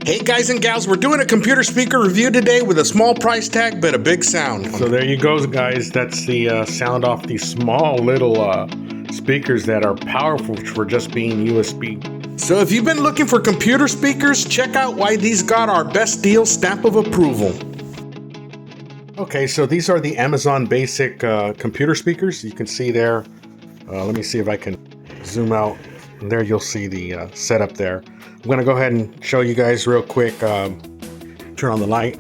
Hey guys and gals, we're doing a computer speaker review today with a small price tag but a big sound. So there you go, guys. That's the sound off these small little speakers that are powerful for just being USB. So if you've been looking for computer speakers, check out why these got our best deal stamp of approval. Okay, so these are the Amazon Basic computer speakers. You can see there. Let me see if I can zoom out. And there you'll see the setup there. I'm going to go ahead and show you guys real quick. Turn on the light.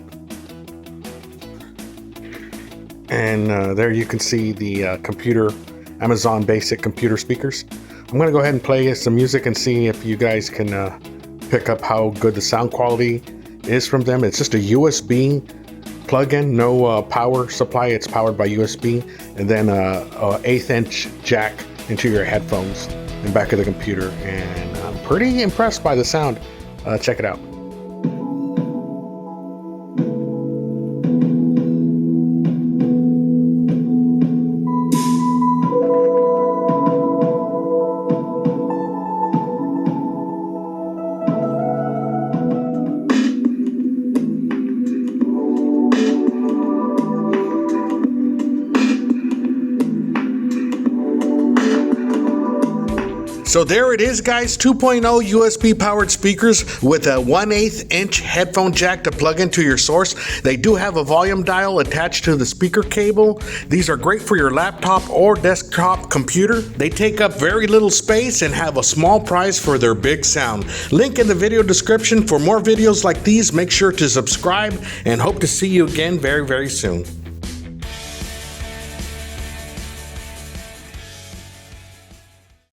And there you can see the Amazon Basic computer speakers. I'm going to go ahead and play some music and see if you guys can pick up how good the sound quality is from them. It's just a USB plug-in, no power supply. It's powered by USB, and then a 1/8 inch jack into your headphones and back of the computer. And I'm pretty impressed by the sound. Check it out. So there it is, guys, 2.0 USB powered speakers with a 1/8 inch headphone jack to plug into your source. They do have a volume dial attached to the speaker cable. These are great for your laptop or desktop computer. They take up very little space and have a small price for their big sound. Link in the video description for more videos like these. Make sure to subscribe and hope to see you again very, very soon.